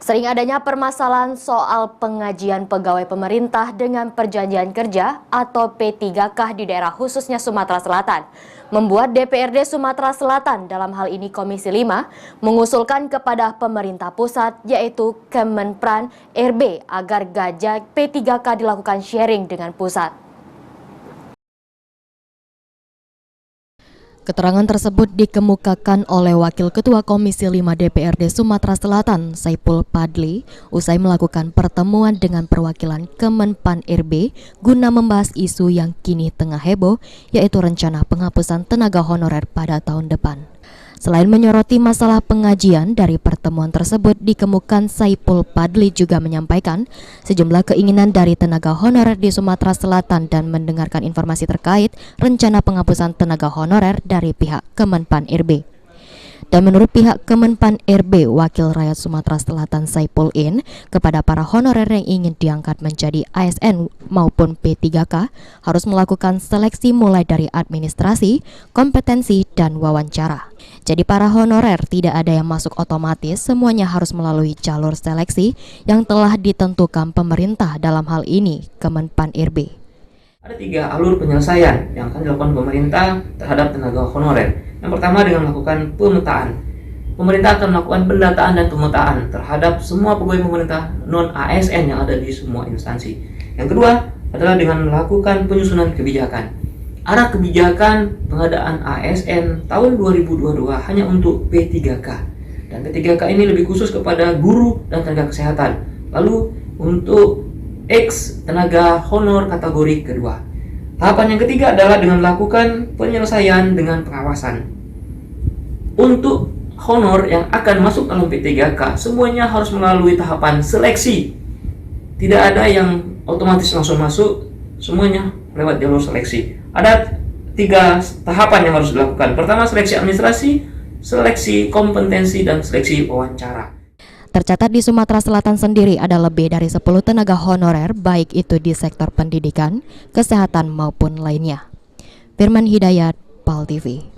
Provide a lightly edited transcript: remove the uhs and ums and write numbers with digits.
Sering adanya permasalahan soal pengajian pegawai pemerintah dengan perjanjian kerja atau P3K di daerah khususnya Sumatera Selatan, membuat DPRD Sumatera Selatan dalam hal ini Komisi 5 mengusulkan kepada pemerintah pusat yaitu Kemenpran RB agar gaji P3K dilakukan sharing dengan pusat. Keterangan tersebut dikemukakan oleh Wakil Ketua Komisi 5 DPRD Sumatera Selatan, Saipul Padli, usai melakukan pertemuan dengan perwakilan Kemenpan RB guna membahas isu yang kini tengah heboh, yaitu rencana penghapusan tenaga honorer pada tahun depan. Selain menyoroti masalah pengajian, dari pertemuan tersebut dikemukakan Saipul Padli juga menyampaikan sejumlah keinginan dari tenaga honorer di Sumatera Selatan dan mendengarkan informasi terkait rencana penghapusan tenaga honorer dari pihak Kemenpan RB. Dan menurut pihak Kemenpan RB, Wakil Rakyat Sumatera Selatan Saipul In, kepada para honorer yang ingin diangkat menjadi ASN maupun P3K harus melakukan seleksi mulai dari administrasi, kompetensi, dan wawancara. Jadi para honorer tidak ada yang masuk otomatis, semuanya harus melalui jalur seleksi yang telah ditentukan pemerintah, dalam hal ini Kemenpan RB. Ada 3 alur penyelesaian yang akan dilakukan pemerintah terhadap tenaga honorer. Yang pertama dengan melakukan pemetaan. Pemerintah akan melakukan pendataan dan pemetaan terhadap semua pegawai pemerintah non-ASN yang ada di semua instansi. Yang kedua adalah dengan melakukan penyusunan kebijakan. Arah kebijakan pengadaan ASN tahun 2022 hanya untuk P3K. Dan P3K ini lebih khusus kepada guru dan tenaga kesehatan. Lalu untuk tenaga honor kategori kedua. Tahapan yang ketiga adalah dengan melakukan penyelesaian dengan pengawasan. Untuk honor yang akan masuk dalam P3K, semuanya harus melalui tahapan seleksi. Tidak ada yang otomatis langsung masuk, semuanya lewat jalur seleksi. Ada 3 tahapan yang harus dilakukan. Pertama, seleksi administrasi, seleksi kompetensi, dan seleksi wawancara. Tercatat di Sumatera Selatan sendiri ada lebih dari 10 tenaga honorer, baik itu di sektor pendidikan, kesehatan maupun lainnya. Firman Hidayat, PAL TV.